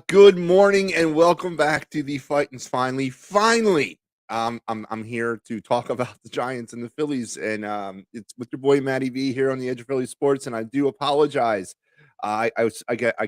Good morning and welcome back to the Phightins. Finally, I'm here to talk about the Giants and the Phillies, and it's with your boy Matty V here on the Edge of Philly Sports. And I do apologize. I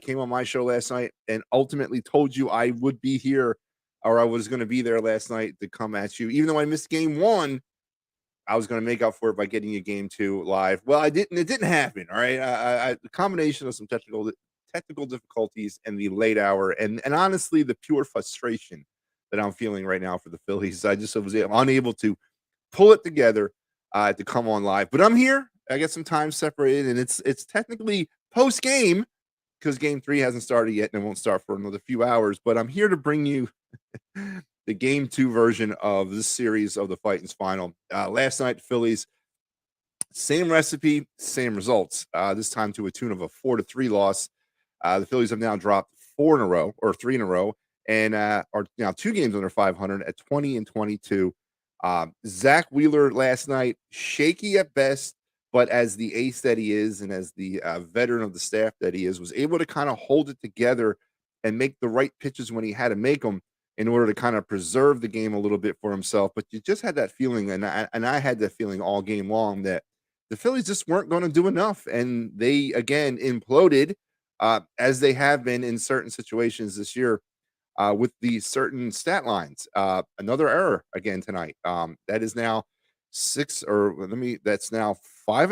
came on my show last night and ultimately told you I would be here, or I was going to be there last night to come at you. Even though I missed game one, I was going to make up for it by getting you game two live. Well, I didn't. It didn't happen. All right. The combination of some technical difficulties and the late hour, and honestly, the pure frustration that I'm feeling right now for the Phillies. I just was unable to pull it together to come on live. But I'm here. I got some time separated, and it's technically post game because game three hasn't started yet, and it won't start for another few hours. But I'm here to bring you the game two version of this series of the Phightins final. Last night, the Phillies, same recipe, same results. This time to a tune of a 4-3 loss. The Phillies have now dropped four in a row or three in a row, and are now 2 games under 500 at 20-22. Zach Wheeler last night, shaky at best, but as the ace that he is, and as the veteran of the staff that he is, was able to kind of hold it together and make the right pitches when he had to make them in order to kind of preserve the game a little bit for himself. But you just had that feeling, and I had that feeling all game long, that the Phillies just weren't going to do enough, and they again imploded, as they have been in certain situations this year, with the certain stat lines. Another error again tonight. That is now that's now 5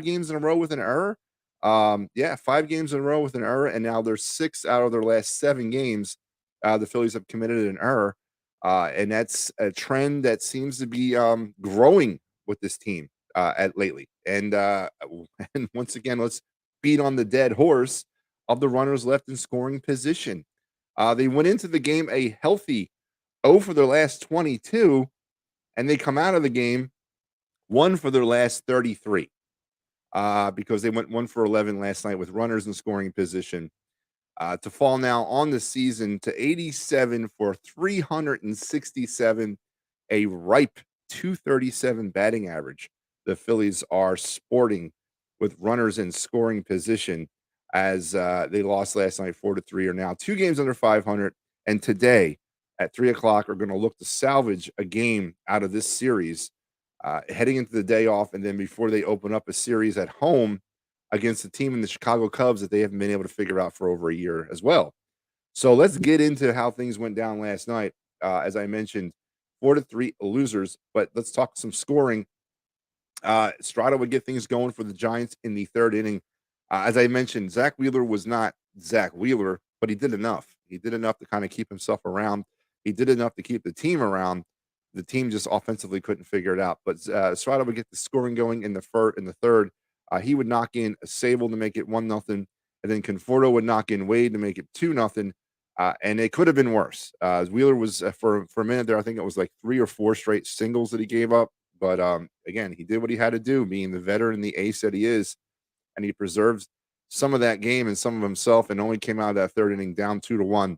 games in a row with an error. Yeah, 5 games in a row with an error, and now there's 6 out of their last 7 games. The Phillies have committed an error, and that's a trend that seems to be growing with this team at lately. And and once again, let's beat on the dead horse of the runners left in scoring position. They went into the game a healthy 0 for their last 22, and they come out of the game 1 for their last 33, because they went 1 for 11 last night with runners in scoring position, to fall now on the season to 87 for 367, a ripe 237 batting average the Phillies are sporting with runners in scoring position, as they lost last night 4-3, are now 2 games under 500, and today at 3 o'clock are going to look to salvage a game out of this series, heading into the day off, and then before they open up a series at home against a team in the Chicago Cubs that they haven't been able to figure out for over a year as well. So let's get into how things went down last night. As I mentioned, 4-3 losers, but let's talk some scoring. Strada would get things going for the Giants in the third inning. As I mentioned, Zach Wheeler was not Zach Wheeler, but he did enough. He did enough to kind of keep himself around. He did enough to keep the team around. The team just offensively couldn't figure it out. But Strada would get the scoring going in the third. He would knock in a Sable to make it 1-0, and then Conforto would knock in Wade to make it 2-0. And it could have been worse. Wheeler was for a minute there, I think it was like 3 or 4 straight singles that he gave up. But again, he did what he had to do, being the veteran and the ace that he is, and he preserves some of that game and some of himself, and only came out of that third inning down 2-1.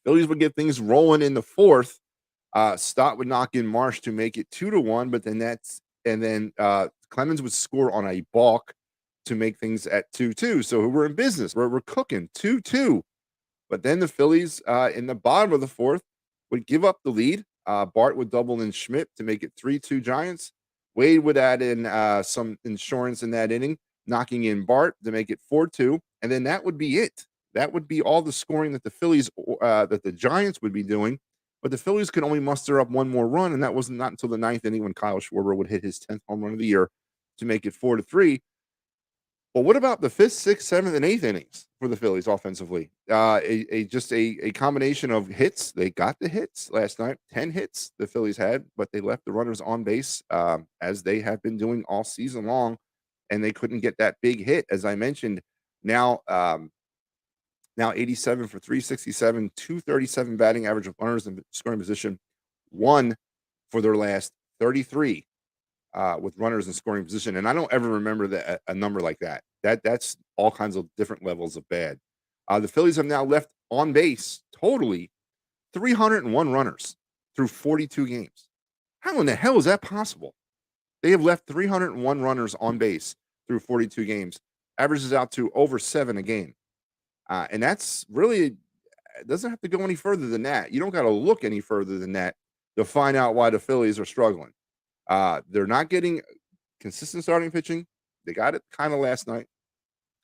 Phillies would get things rolling in the fourth. Stott would knock in Marsh to make it 2-1, but then Clemens would score on a balk to make things at 2-2. So we're in business. We're cooking 2-2. But then the Phillies, in the bottom of the fourth, would give up the lead. Bart would double in Schmidt to make it 3-2 Giants. Wade would add in some insurance in that inning, knocking in Bart to make it 4-2. And then that would be it. That would be all the scoring that the Giants would be doing. But the Phillies could only muster up one more run, and that was not until the ninth inning when Kyle Schwarber would hit his 10th home run of the year to make it 4-3. But what about the 5th, 6th, 7th, and 8th innings for the Phillies offensively? Just a combination of hits. They got the hits last night. 10 hits the Phillies had, but they left the runners on base, as they have been doing all season long, and they couldn't get that big hit. As I mentioned, now 87 for 367, 237 batting average of runners in scoring position, 1 for their last 33. With runners in scoring position, and I don't ever remember that a number like that. That's all kinds of different levels of bad. The Phillies have now left on base totally 301 runners through 42 games. How in the hell is that possible? They have left 301 runners on base through 42 games. Averages out to over 7 a game. And that's really it doesn't have to go any further than that. You don't got to look any further than that to find out why the Phillies are struggling. They're not getting consistent starting pitching. They got it kind of last night.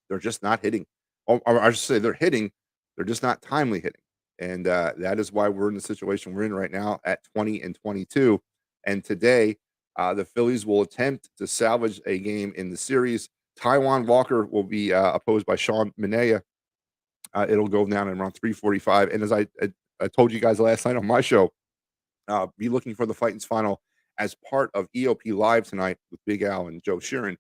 They're just not hitting. Or I should say they're hitting, they're just not timely hitting. And that is why we're in the situation we're in right now at 20 and 22. And today, the Phillies will attempt to salvage a game in the series. Taiwan Walker will be opposed by Sean Manaea. It'll go down in around 3:45. And as I told you guys last night on my show, be looking for the Phightins final as part of EOP Live tonight with Big Al and Joe Sheeran,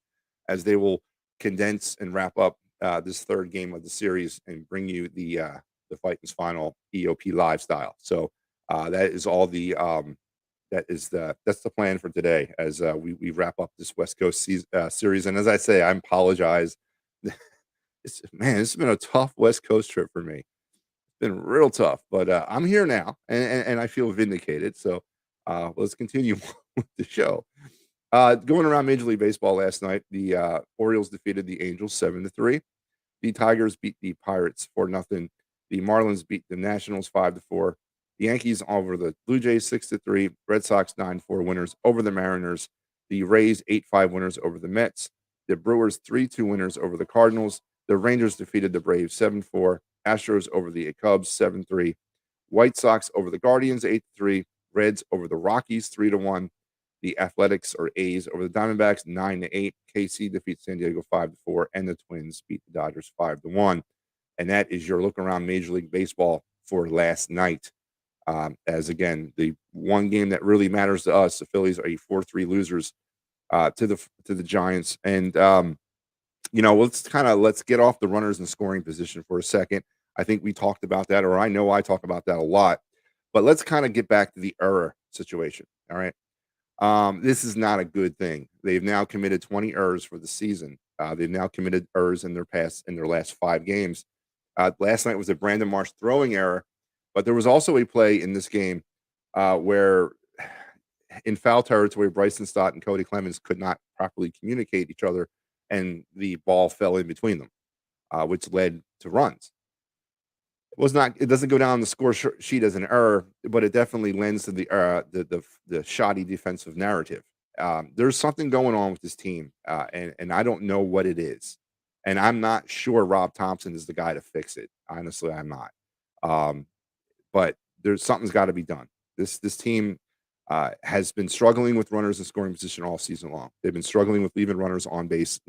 as they will condense and wrap up this third game of the series and bring you the Phightins final EOP Live style. So that is all that's the plan for today as we wrap up this West Coast series. And as I say, I apologize. This has been a tough West Coast trip for me. Been real tough, but I'm here now, and I feel vindicated. So let's continue with the show. Going around Major League Baseball last night, the Orioles defeated the Angels 7-3. The Tigers beat the Pirates 4-0. The Marlins beat the Nationals 5-4. The Yankees over the Blue Jays 6-3. Red Sox 9-4 winners over the Mariners. The Rays 8-5 winners over the Mets. The Brewers 3-2 winners over the Cardinals. The Rangers defeated the Braves 7-4. Astros over the Cubs 7-3. White Sox over the Guardians 8-3. Reds over the Rockies 3-1. The Athletics or A's over the Diamondbacks 9-8. KC defeats San Diego 5-4, and the Twins beat the Dodgers 5-1. And that is your look around Major League Baseball for last night. As again, the one game that really matters to us, the Phillies are 4-3 losers to the Giants. And let's get off the runners in scoring position for a second. I think we talked about that, or I know I talk about that a lot. But let's kind of get back to the error situation. All right. This is not a good thing. They've now committed 20 errors for the season. They've now committed errors in their last 5 games. Last night was a Brandon Marsh throwing error, but there was also a play in this game where in foul territory, Bryson Stott and Cody Clemens could not properly communicate each other, and the ball fell in between them, which led to runs. It doesn't go down on the score sheet as an error, but it definitely lends to the shoddy defensive narrative. There's something going on with this team, and I don't know what it is, and I'm not sure Rob Thompson is the guy to fix it. Honestly, I'm not. But something's got to be done. This team has been struggling with runners in scoring position all season long. They've been struggling with leaving runners on base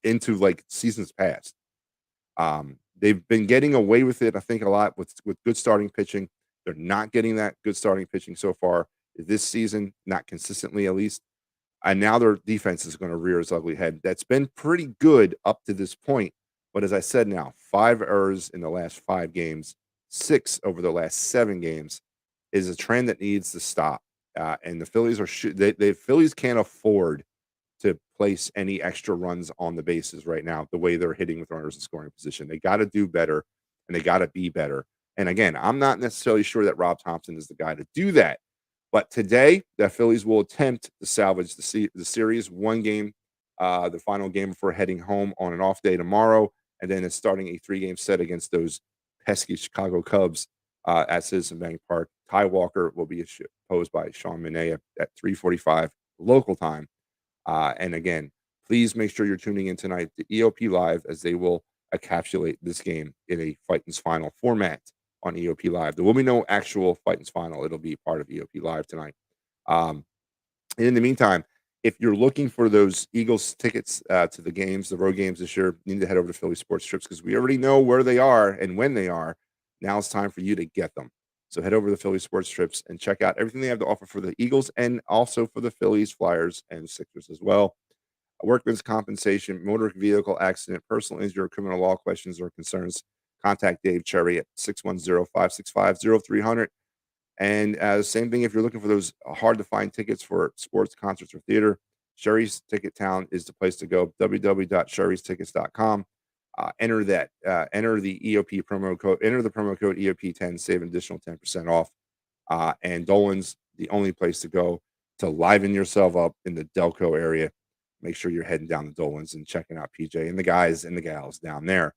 into like seasons past. They've been getting away with it, I think, a lot with good starting pitching. They're not getting that good starting pitching so far this season, not consistently at least. And now their defense is going to rear its ugly head. That's been pretty good up to this point. But as I said now, 5 errors in the last 5 games, 6 over the last 7 games is a trend that needs to stop. And the Phillies the Phillies can't afford to place any extra runs on the bases right now, the way they're hitting with runners in scoring position. They got to do better, and they got to be better. And again, I'm not necessarily sure that Rob Thompson is the guy to do that. But today, the Phillies will attempt to salvage the series. One game, the final game before heading home on an off day tomorrow. And then it's starting a 3-game set against those pesky Chicago Cubs at Citizen Bank Park. Ty Walker will be opposed by Sean Manaea at 3:45 local time. And again, please make sure you're tuning in tonight to EOP Live, as they will encapsulate this game in a Phightins final format on EOP Live. There will be no actual Phightins final. It'll be part of EOP Live tonight. In the meantime, if you're looking for those Eagles tickets to the road games this year, you need to head over to Philly Sports Trips, because we already know where they are and when they are. Now it's time for you to get them. So head over to Philly Sports Trips and check out everything they have to offer for the Eagles and also for the Phillies, Flyers, and Sixers as well. Workman's compensation, motor vehicle accident, personal injury, or criminal law questions or concerns, contact Dave Cherry at 610-565-0300. And same thing if you're looking for those hard-to-find tickets for sports, concerts, or theater, Sherry's Ticket Town is the place to go, www.sherrystickets.com. Enter the EOP promo code, enter the promo code EOP10, save an additional 10% off. And Dolan's the only place to go to liven yourself up in the Delco area. Make sure you're heading down to Dolan's and checking out PJ and the guys and the gals down there.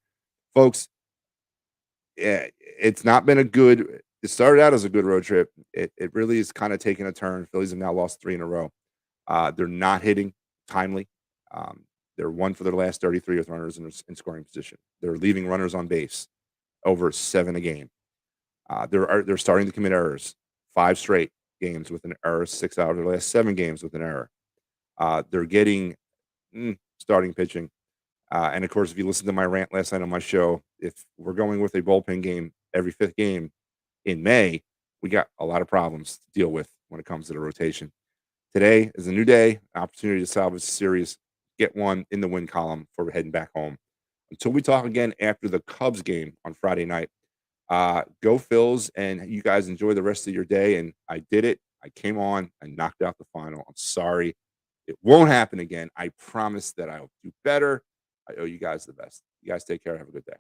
Folks, Yeah, it's not been a good it started out as a good road trip. It really is kinda taking a turn. Phillies have now lost 3 in a row. They're not hitting timely. They're 1 for their last 33 with runners in scoring position. They're leaving runners on base over 7 a game. They're starting to commit errors. 5 straight games with an error, 6 out of their last 7 games with an error. They're getting starting pitching. And of course, if you listen to my rant last night on my show, if we're going with a bullpen game every 5th game in May, we got a lot of problems to deal with when it comes to the rotation. Today is a new day, opportunity to salvage the series, get one in the win column before we're heading back home. Until we talk again after the Cubs game on Friday night, go Phils, and you guys enjoy the rest of your day. And I did it. I came on and knocked out the final. I'm sorry. It won't happen again. I promise that I'll do better. I owe you guys the best. You guys take care. Have a good day.